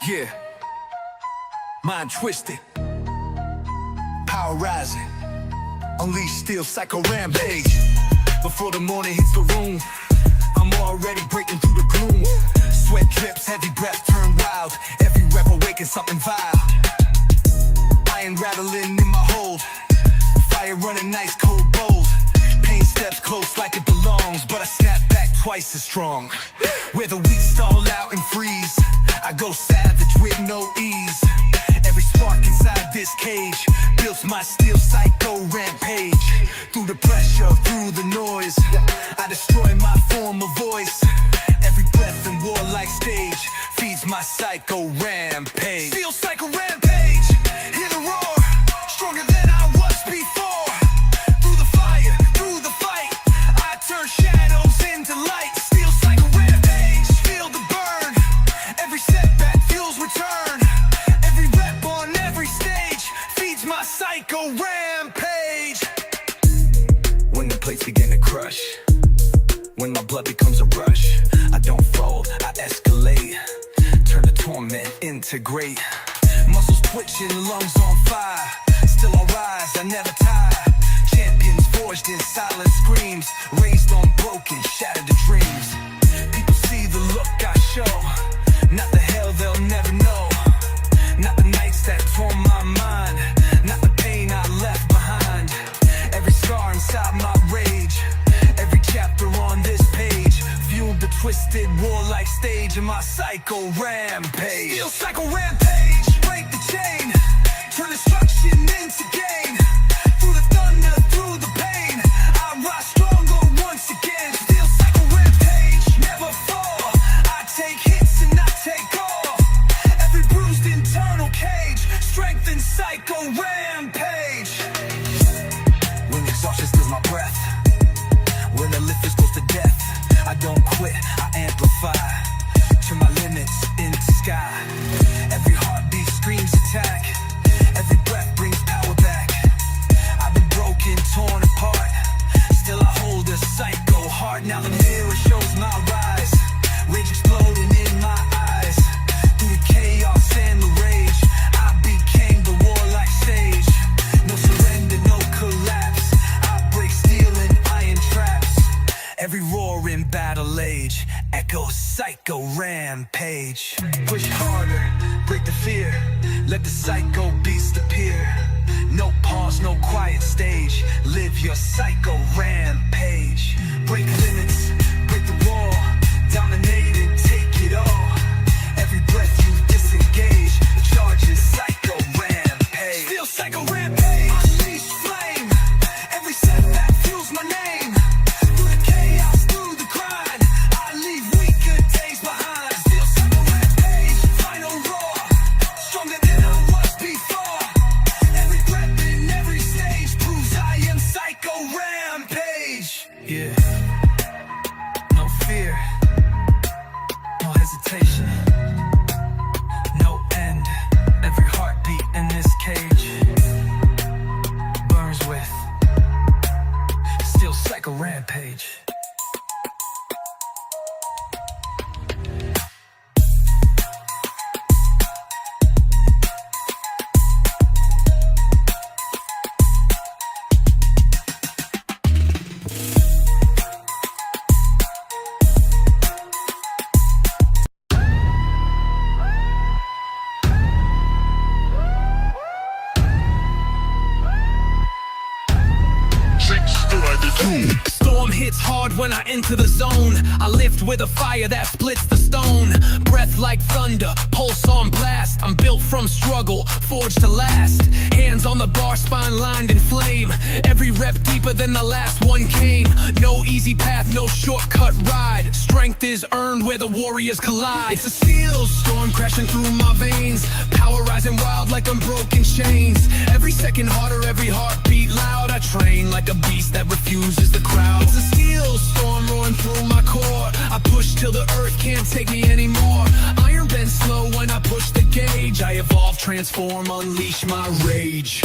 Yeah, mind twisted, power rising, unleash steel psycho rampage. Before the morning hits the room, I'm already breaking through the gloom. Sweat drips, heavy breath turn wild, every rep awakens something vile. Iron rattling in my hold, fire running nice cold bold. Pain steps close like it belongs, but I snap back twice as strong. Where the weak stall out and freeze, I go savage with no ease. Every spark inside this cage builds my steel psycho rampage. Through the pressure, through the noise, I destroy my form of voice. Every breath and warlike stage feeds my psycho rampage. Steel psycho rampage, hear the roar, stronger than I was before. Through the fire, through the fight, I turn shadows into light. Steel psycho rampage, feel the burn. Every setback fuels return. Every rep on every stage feeds my psycho rampage. When the plates begin to crush, when my blood becomes a rush, I don't fold, I escalate. Turn the torment into great. Muscles twitching, lungs on fire. Still I rise, I never tire. Champions forged in silent screams, raised on broken, shattered dreams. People see the look I show, not the hell they'll never know. Not the nights that tore my mind, not the pain I left behind. Every scar inside my rage, every chapter on this page fueled the twisted warlike stage of my psycho rampage. Steel psycho rampage, break the chain, turn destruction into gain. Through the thunder, through the pain, I rise stronger once again. Steel psycho rampage, never fall. I take hits and I take off. Every bruised internal cage, strengthen psycho rampage. When exhaustion steals my breath, when the lift is close to death, I don't quit, I amplify. Turn my limits into sky. Every heartbeat screams attack. Every breath brings power back. I've been broken, torn apart, still I hold a psycho heart. Now the mirror shows my rise, rage exploding in my eyes. Through the chaos and the rage, I became the warlike stage. No surrender, no collapse, I break steel and iron traps. Every roar in battle age echoes psycho rampage. Push harder, break the fear, let the psycho beast appear. No pause, no quiet stage, live your psycho rampage. Break limits, break the wall, dominate and take it all. Every breath you disengage, charges psycho rampage. Steel psycho rampage, unleash flame. Every setback fuels my name. Through the chaos, through the grind, I leave weaker days behind. Steel psycho rampage, final roar, stronger than I was before. Every breath in every stage proves I am psycho rampage. Yeah, no fear, no hesitation, no end. Every heartbeat in this cage burns with steel psycho rampage. Storm hits hard when I enter the zone. I lift with a fire that splits the stone. Breath like thunder, pulse on blast. I'm built from struggle, forged to last. Hands on the bar, spine lined in flame. Every rep deeper than the last one came. No easy path, no shortcut ride. Strength is earned where the warriors collide. It's a steel storm crashing through my veins. Power rising wild like unbroken chains. Every second harder, every heartbeat loud. I train like a beast that refuses the crowd. It's a steel storm roaring through my core. I push till the earth can't take me anymore. Iron bends slow when I push the gauge. I evolve, transform, unleash my rage.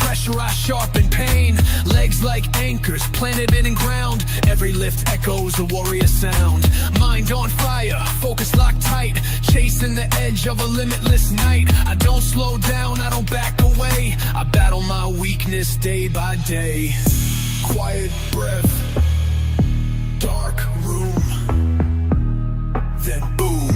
pressure, I sharpen pain. Legs like anchors, planted in ground. Every lift echoes a warrior sound. Mind on fire, focus locked tight. Chasing the edge of a limitless night. I don't slow down, I don't back away. I battle my weakness day by day. Quiet breath, dark room, then boom,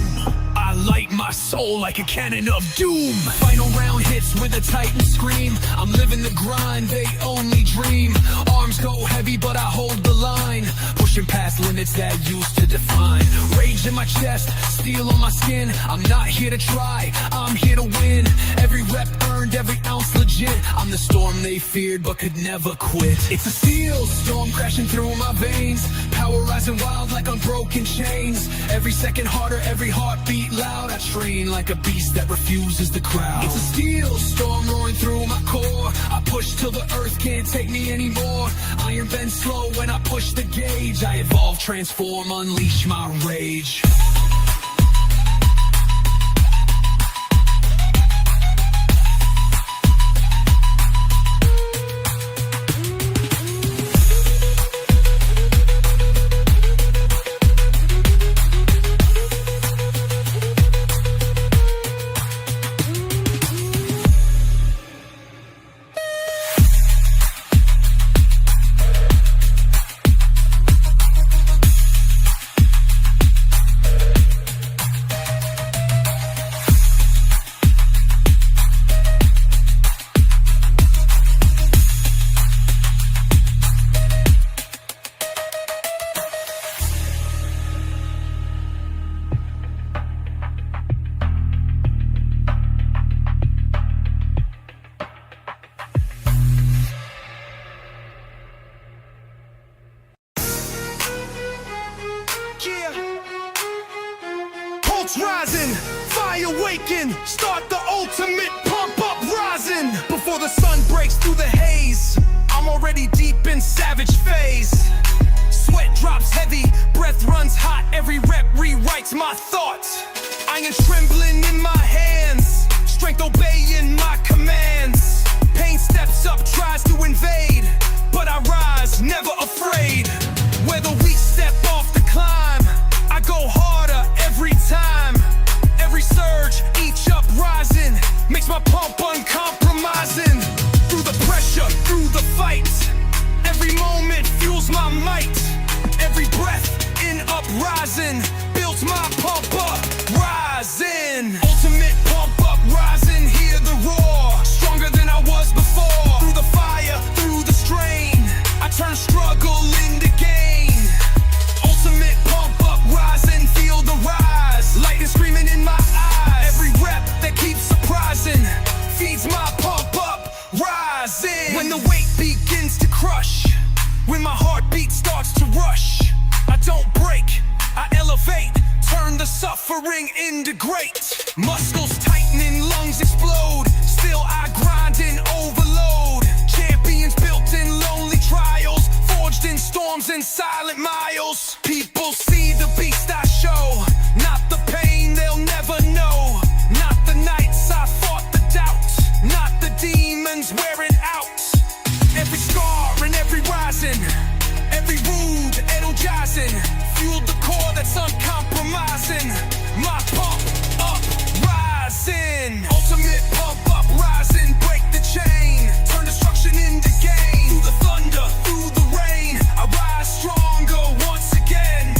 I light my soul like a cannon of doom. Final round hits with a titan scream. I'm living the grind, they only dream. Arms go heavy but I hold the line, pushing past limits that used to define. Rage in my chest, steel on my skin. I'm not here to try, I'm here to win. Every rep earned, every ounce legit. I'm the storm they feared but could never quit. It's a steel storm crashing through my veins. Power rising wild like unbroken chains. Every second harder, every heartbeat loud. I train like a beast that refuses the crowd. It's a steel storm roaring through my core. I push till the earth can't take me anymore. Iron bends slow when I push the gauge. I evolve, transform, unleash my rage. Rising, fire waking, start the ultimate pump up rising. Before the sun breaks through the haze, I'm already deep in savage phase. Sweat drops heavy, breath runs hot, every rep rewrites my thoughts. Iron trembling in my hands, strength obeying my commands. Pain steps up, tries to invade, but I rise, never afraid. Where the weak step off the climb, I go harder every time. Every surge, each uprising, makes my pump uncompromising. Through the pressure, through the fight, every moment fuels my might. Every breath in uprising, builds my pump up, rising. Ultimate pump up, rising, hear the roar. Stronger than I was before. Through the fire, through the strain, I turn struggle into gain. Ultimate pump up, rising, feel the rise. Lightning screaming in my eyes. Every rep that keeps surprising, feeds my pump up, rising. When the weight begins to crush, when my heartbeat starts to rush, I don't break, I elevate, turn the suffering into great. Muscles tightening, lungs explode, still I grind and overload. Champions built in lonely trials, forged in storms and silent miles. People see the beast I show, not the pain they'll never know. Not the nights I fought the doubt, not the demons wearing out. Every scar and every rising, every wound energizing, fueled the core that's uncompromising. My pump up, rising. Ultimate pump up, rising, break the chain, turn destruction into gain. Through the thunder, through the rain, I rise stronger once again.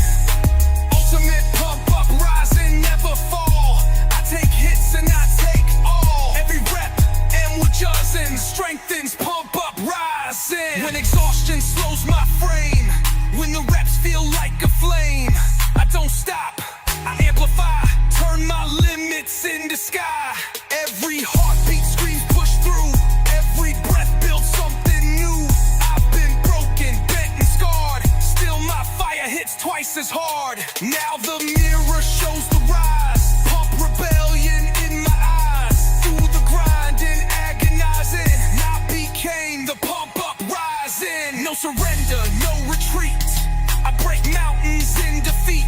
Ultimate pump up, rising, never fall. I take hits and I take all. Every rep and we're buzzing, strengthens, pump up, rising. When exhaustion slows my frame, when the reps feel like a flame, I don't stop, I amplify, turn my limits into sky. Every heartbeat screams push through, every breath builds something new. I've been broken, bent and scarred, still my fire hits twice as hard. Now the mirror shows the rise, pump rebellion in my eyes. Through the grind and agonizing, I became the pump up, rising. No surrender, no retreat, I break mountains in defeat.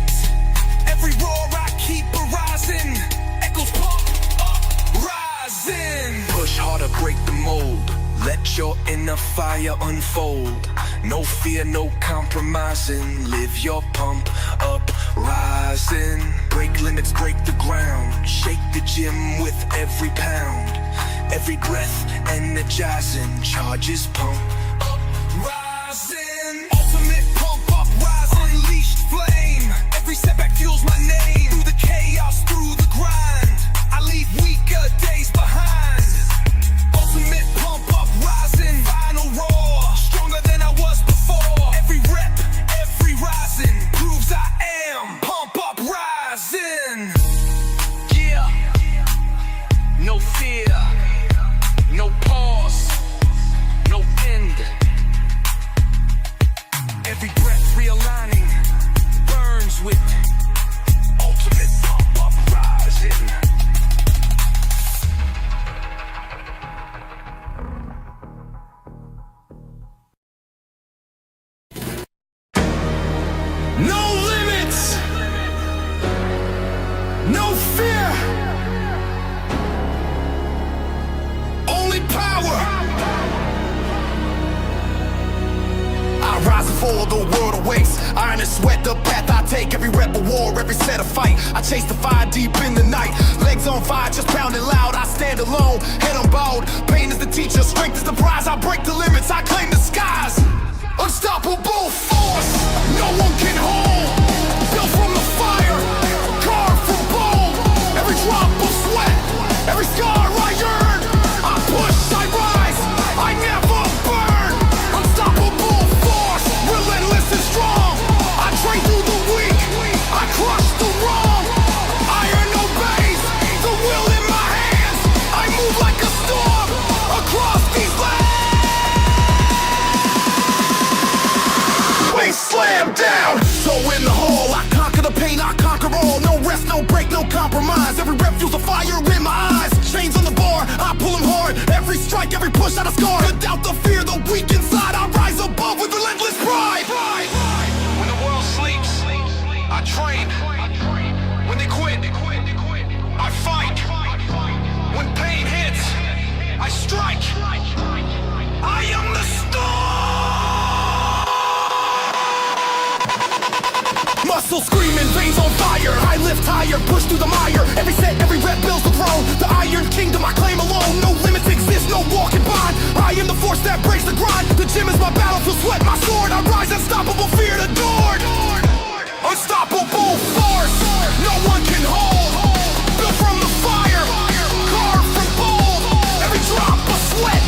Every roar I keep arising, echoes pump up, rising. Push harder, break the mold, Let your inner fire unfold. No fear, no compromising. Live your pump up, rising. Break limits, break the ground. Shake the gym with every pound. Every breath energizing. Charges pump up, rising. Ultimate pump up, rising. Unleashed flame. Every setback fuels my name. Through the chaos, through the grind, I leave weaker days behind. Ultimate pump up, rising. Final roar, stronger than I was before. Every rep, every rising proves I am pump up, rising. Yeah, no fear, no pause, no end. Every breath realigning, burns with ultimate pump up, rising. No limits, no fear, only power. I rise and fall, the world awaits. Iron and sweat, the path I take. Every rep a war, every set a fight. I chase the fire deep in the night. Legs on fire, just pounding loud. I stand alone, head unbowed. Pain is the teacher, strength is the prize. I break the limits, I claim the skies. Unstoppable force, no one can hold. Built from the fire, carved from bone. Every drop of sweat, every scar I earn. I push, I rise, I never burn. Unstoppable force, relentless and strong. I train through the weak, I crush the wrong. Iron obeys, the will in my hands. I move like a storm across these lands. Slam down, so in the hall, I conquer the pain, I conquer all. No rest, no break, no compromise. Every rep fuels a fire in my eyes. Chains on the bar, I pull them hard. Every strike, every push out a scar. Cut out the fear, the weak inside. I rise above with relentless pride. When the world sleeps, I train. When they quit, I fight. When pain hits, I strike. I am the storm. Muscles screaming, veins on fire. I lift higher, push through the mire. Every set, every rep builds the throne. The Iron Kingdom I claim alone. No limits exist, no walking bond. I am the force that breaks the grind. The gym is my battlefield, sweat my sword. I rise, unstoppable, fear adored. Unstoppable force, no one can hold. Built from the fire, carved from gold. Every drop of sweat,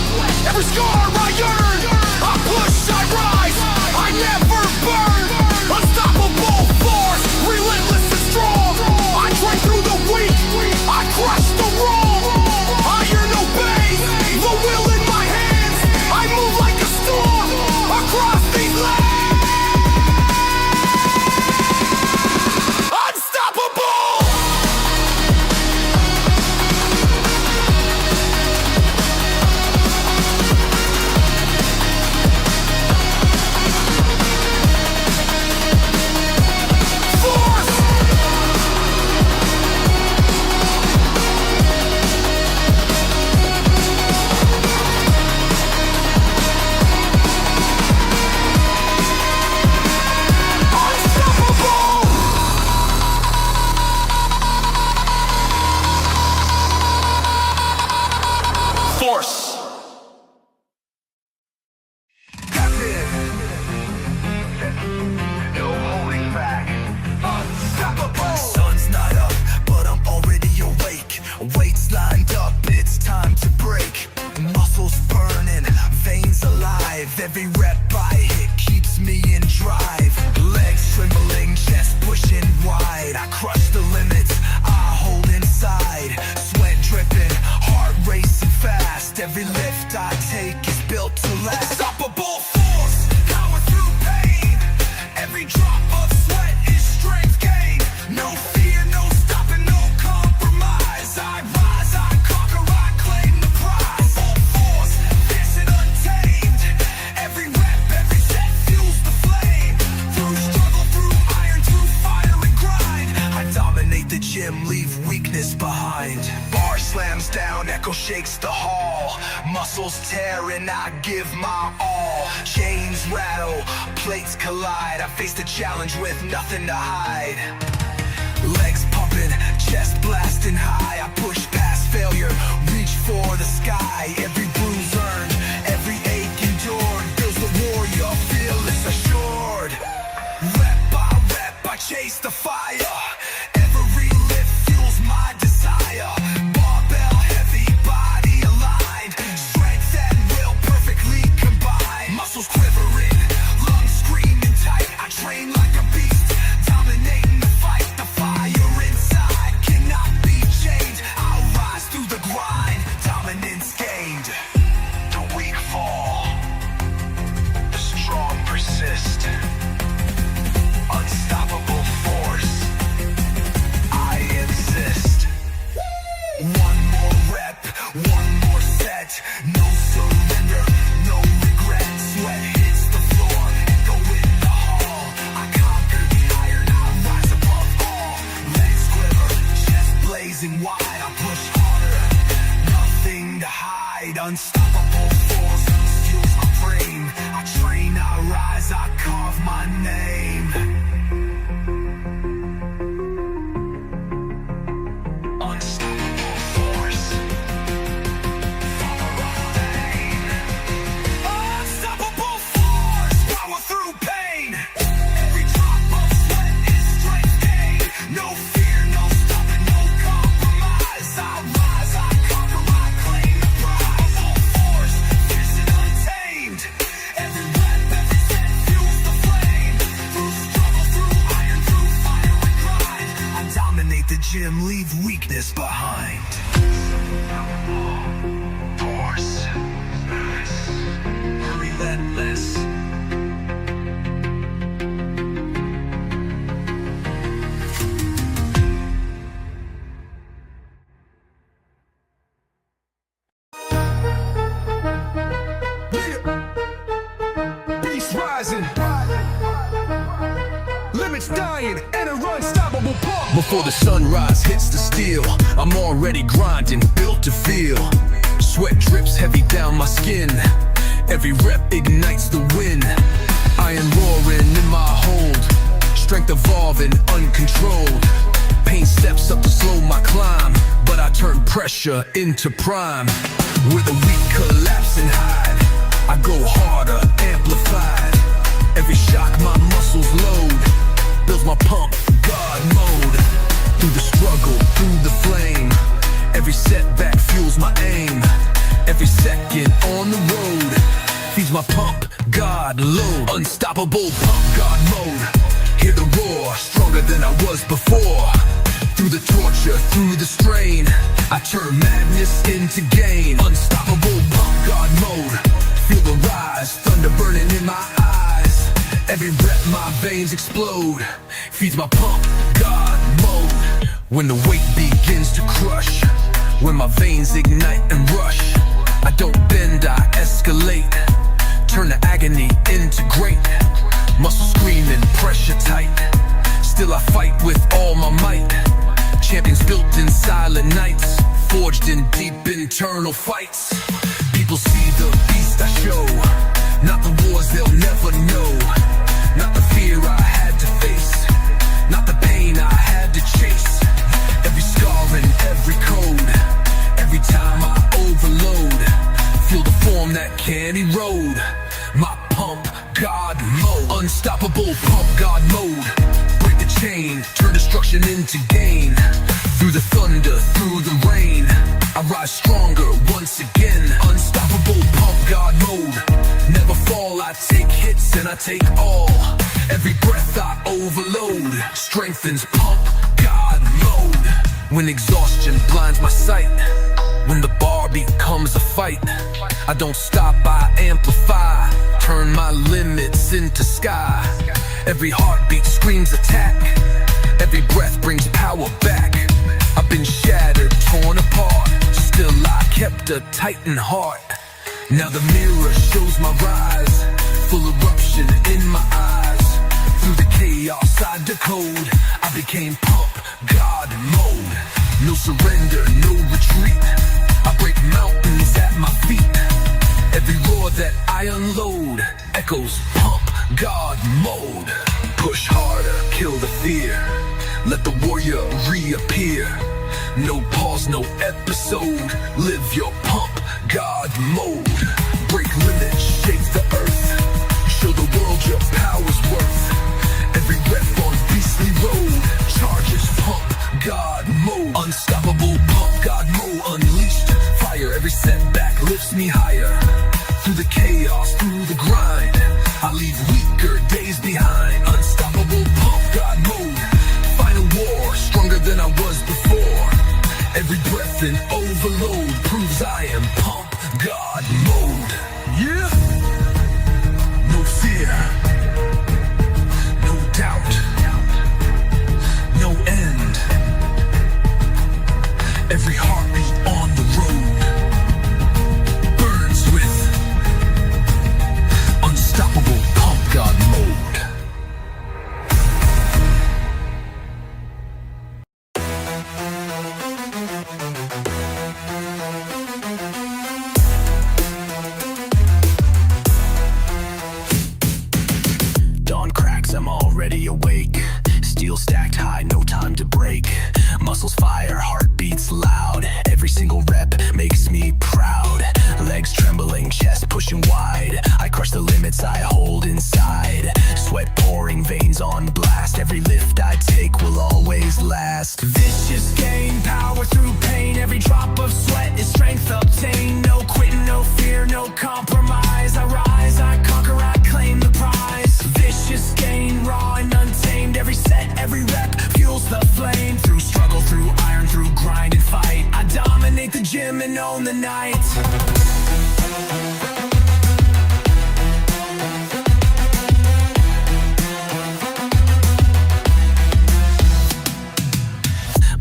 every scar I earn. I push, I rise, I never burn. Unstoppable force, relentless and strong. I train through the weak, I crush the wrong. Iron obeys, the will in my hands. I move like a storm across these lands. Force. That's it. No holding back. Unstoppable. Sun's not up, but I'm already awake. Weights lined up, it's time to break. Muscles burning, veins alive. Every rep I hit keeps me in drive. Legs trembling, chest pushing wide. I crush the limits I hold inside. Sweat dripping, heart racing fast. Every lift I take is built to last. Unstoppable force, power through pain. Every drop of sweat is strength gain. No fear, no stopping, no compromise. I rise, I conquer, I claim the prize. Full force, fierce and untamed. Every rep, every set fuels the flame. Through struggle, through iron, through fire and grind, I dominate the gym, leave weakness behind. Bar slams down, echo shakes the hall. Muscle muscles tear and I give my all. Chains rattle, plates collide. I face the challenge with nothing to hide. Legs pumping, chest blasting high. I push past failure, reach for the sky. Every bruise earned, every ache endured, builds the warrior, fearless assured. Rep by rep, I chase the fire. Every lift fuels my desire. Barbell heavy, body aligned. Strength and will perfectly combined. Muscles quivering, lungs screaming tight. I train like a beast, dominating the fight. The fire inside cannot be chained. I'll rise through the grind, dominance gained. The weak fall, the strong persist. Unstoppable force, I exist. One more rep, one more set. No surrender, no regret. Sweat hits the floor, echo in the hall. I conquer the iron, I rise above all. Legs quiver, chest blazing wide. I push harder, nothing to hide. Unstoppable force fuels my frame. I train, I rise, I carve my name. Unstoppable force, follow my lane. Unstoppable force, power through pain. Every drop of sweat is strength gain. No fear, no stopping, no compromise. I rise, I conquer, I claim the prize. All force, fierce and untamed. Every rep, every set fuels the flame. Through struggle, through iron, through fire and grind. I dominate the gym, leave weakness behind. Force, relentless. Beast rising, limits dying, and an unstoppable pump. Before the sunrise hits the steel, I'm already grinding, built to feel. Sweat drips heavy down my skin. Every rep ignites the wind. Iron roaring in my hold, strength evolving uncontrolled. Pain steps up to slow my climb, but I turn pressure into prime. Where the weak collapse and hide, I go harder, amplified. Every shock my muscles load, builds my pump, God mode. Through the struggle, through the flame, every setback fuels my aim. Every second on the road feeds my pump, God load. Unstoppable pump, God mode. Hear the roar, stronger than I was before. Through the torture, through the strain, I turn madness into gain. Unstoppable pump, God mode. Feel the rise, thunder burning in my eyes. Every rep my veins explode, feeds my pump, God mode. When the weight begins to crush, when my veins ignite and rush, I don't bend, I escalate. Turn the agony into great. Muscle screaming, pressure tight. Still I fight with all my might. Champions built in silent nights, forged in deep internal fights. People see the beast I show, not the wars they'll never know. Not the fear I had to face, not the pain I had to chase. Every scar and every code, every time I overload, feel the form that can't erode. My pump, God mode. Unstoppable pump, God mode. Break the chain, turn destruction into gain. Through the thunder, through the rain, I rise stronger once again. Unstoppable pump, God mode. Never fall, I take hits and I take all. Every breath I overload strengthens pump, God mode. When exhaustion blinds my sight, when the bar becomes a fight, I don't stop, I amplify. Turn my limits into sky. Every heartbeat screams attack. Every breath brings power back. I've been shattered, torn apart, still I kept a tightened heart. Now the mirror shows my rise, full eruption in my eyes. Through the chaos I decode, I became pump, God mode. No surrender, no retreat, I break mountains at my feet. Every roar that I unload echoes pump God mode. Push harder, kill the fear, let the warrior reappear. No pause, no episode, live your pump God mode. Break limits, shake the earth, show the world your power's worth. Every rep on beastly road charges pump God mode. Unstoppable pump God mode unleashed. Fire, every setback lifts me higher. Through the chaos, through the grind, I leave weaker days behind. Unstoppable pump God mode. Final war, stronger than I was before. Every breath in overload proves I am pump God mode. Yeah. No fear, no doubt, no end. Every heartbeat on the road burns with unstoppable pump God mode. Dawn cracks, I'm already awake. Steel stacked high, no time to break. Muscles fire, heart beats loud. Every single rep makes me proud. Legs trembling, chest pushing wide. I crush the limits I hold inside. Sweat pouring, veins on blast. Every lift I take will always last. Vicious gain, power through pain. Every drop of sweat is strength obtained. No quitting, no fear, no compromise. I rise, I conquer, I claim the prize. Vicious gain, raw and untamed. Every set, every rep fuels the flame. Through struggle, through iron, through grind and fight, I dominate the gym and own the night.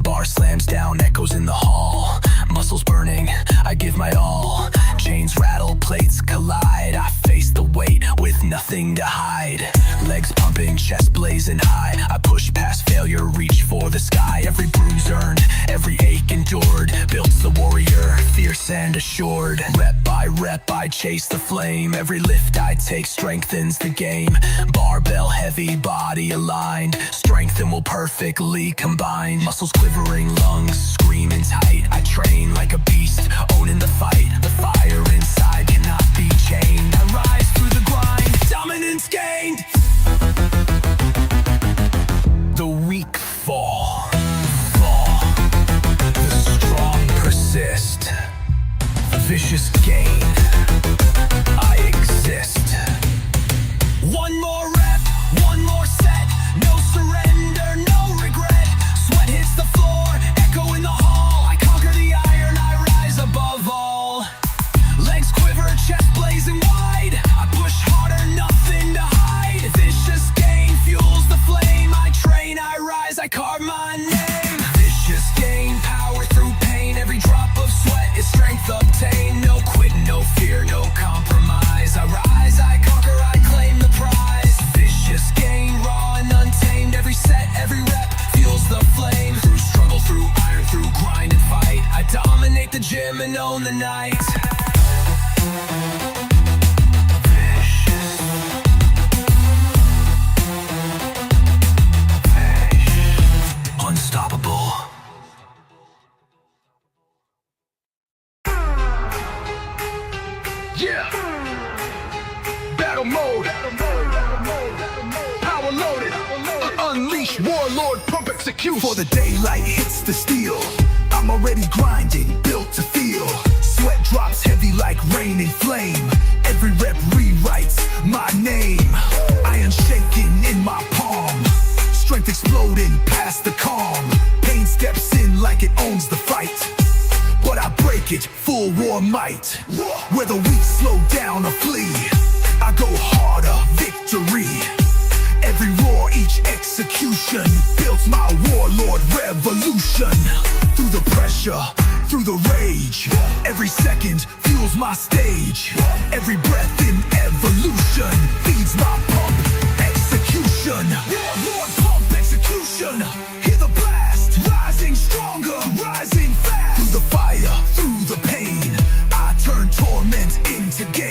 Bar slams down, echoes in the hall. Muscles burning, I give my all. Chains rattle, plates collide. I face the weight with nothing to hide. Legs pumping, chest blazing high. I push past failure, reach for the sky. Every bruise earned, every ache endured, builds the warrior, fierce and assured. Rep by rep, I chase the flame. Every lift I take strengthens the game. Barbell heavy, body aligned. Strength and will perfectly combine. Muscles quivering, lungs screaming tight. I train like a beast, owning the fight. The fire inside cannot be chained. I rise through the grind, dominance gained. The weak fall. The strong persist. Vicious gain. I exist. One more rep, one more set. No surrender, no regret. Sweat hits the floor, echo in the hall. I conquer the iron, I rise above all. Legs quiver, chest blazing wide. I push harder, nothing to hide. Vicious gain fuels the flame. I train, I rise, I carve my name. Vicious gain, power through pain. Every drop of sweat is strength obtained. No quitting, no fear, no compromise. I rise, I conquer, I claim the prize. Vicious gain, raw and untamed. Every set, every rep fuels the flame. Through struggle, through iron, through grind and fight, I dominate the gym and own the night. Unstoppable. Yeah. Battle mode. Power loaded. Unleash warlord pump execute. For the daylight hits the steel, I'm already grinding, built to feel. Sweat drops heavy like rain and flame. Every rep rewrites my name. Iron shaking in my palm, strength exploding past the calm. Pain steps in like it owns the fight, but I break it, full war might. Where the weak slow down or flee, I go harder, victory. Every roar, each execution builds my warlord revolution. Through the pressure, through the rage, every second fuels my stage. Every breath in evolution feeds my pump execution. Warlord pump execution. Hear the blast, rising stronger, rising fast. Through the fire, through the pain, I turn torment into gain.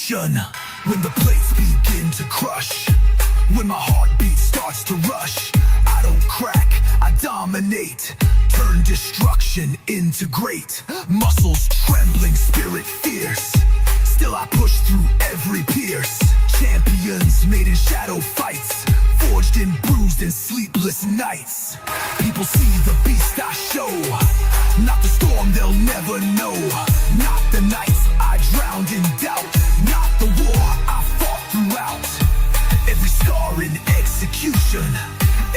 execution. When the plates begin to crush, when my heartbeat starts to rush, I don't crack, I dominate. Turn destruction into great. Muscles trembling, spirit fierce. Still I push through every pierce. Champions made in shadow fights, forged in bruised and sleepless nights. People see the beast I show, not the storm they'll never know. Not the nights I drowned in doubt, not the war I fought throughout. Every scar in execution,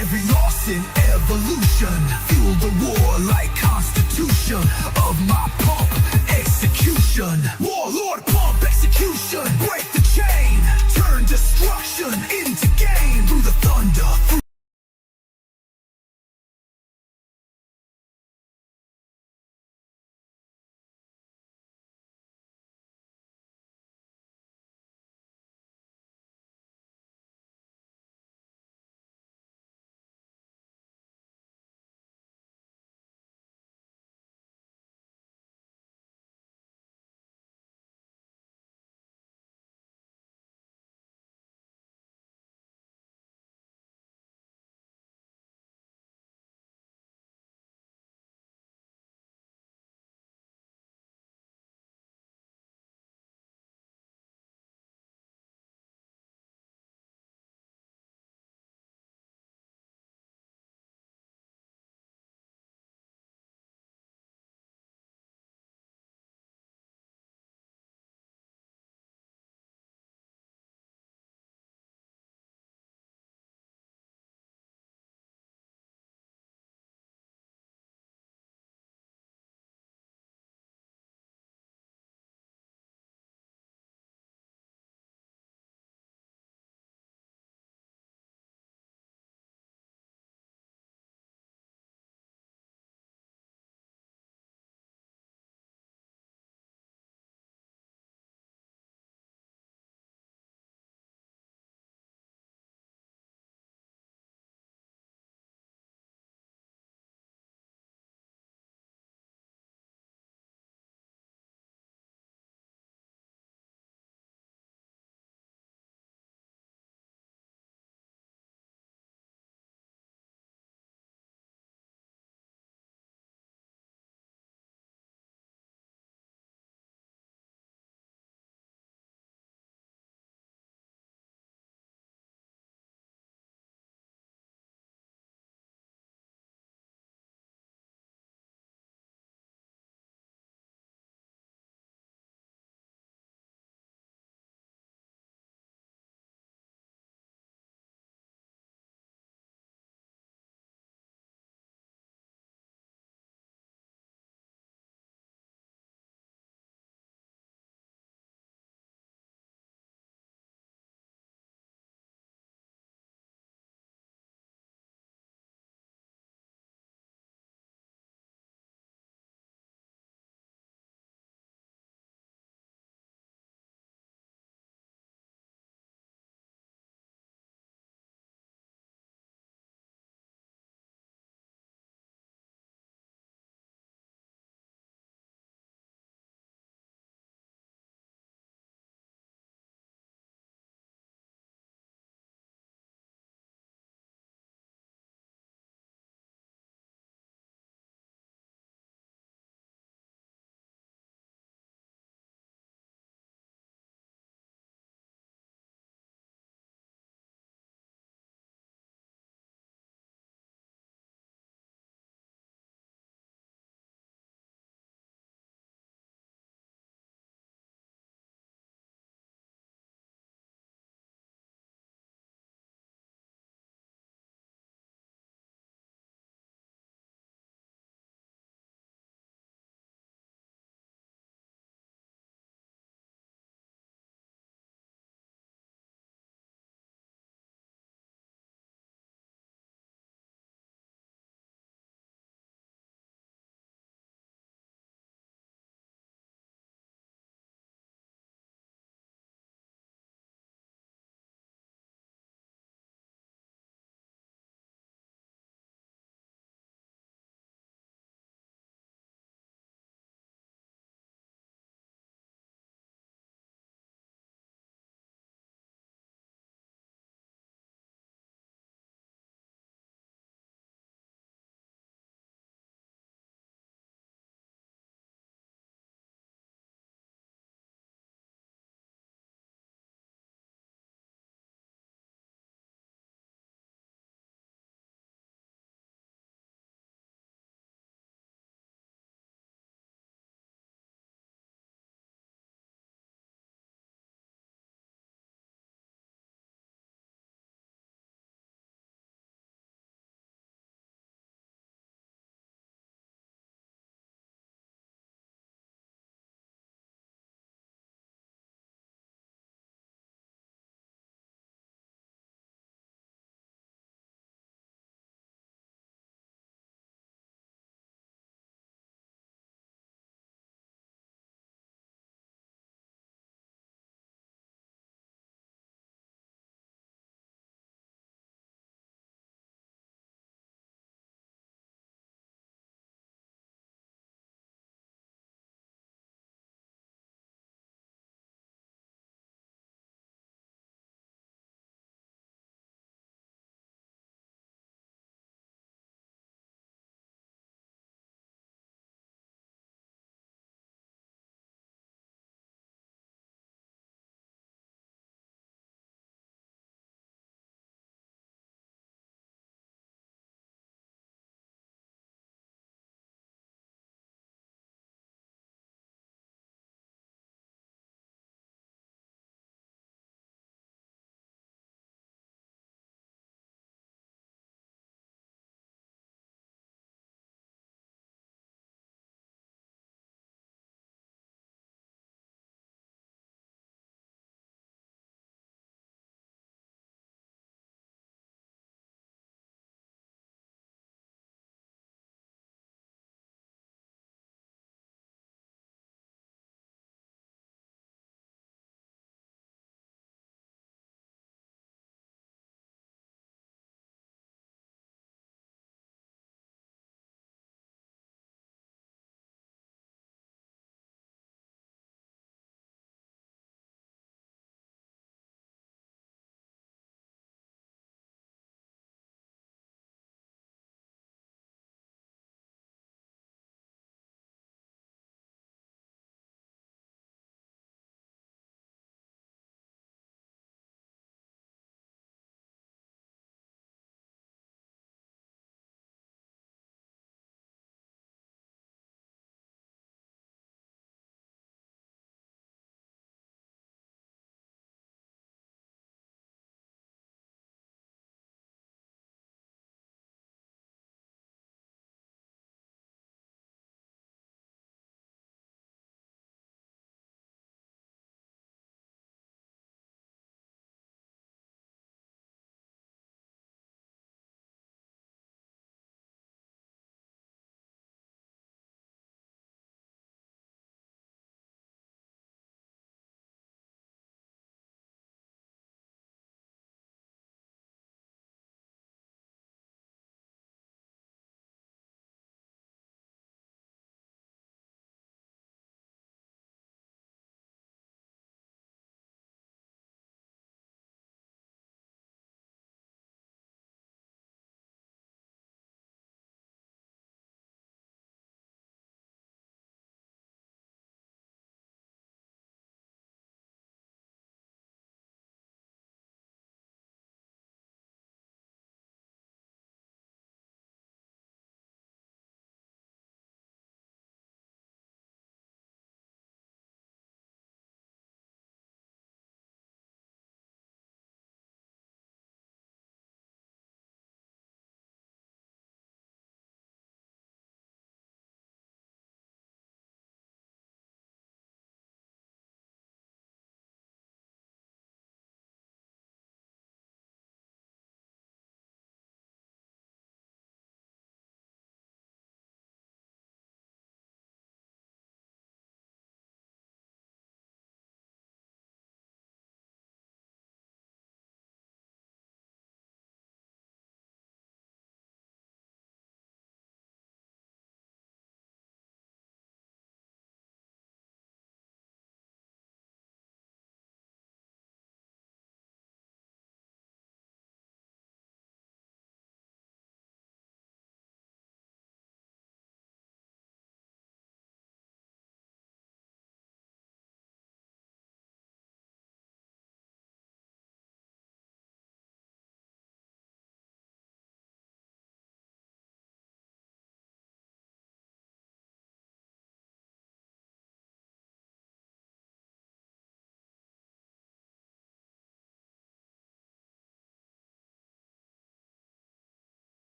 every loss in evolution. Fuel the war like constitution of my pump execution. Warlord pump execution, break the chain, turn destruction into gain. Through the thunder,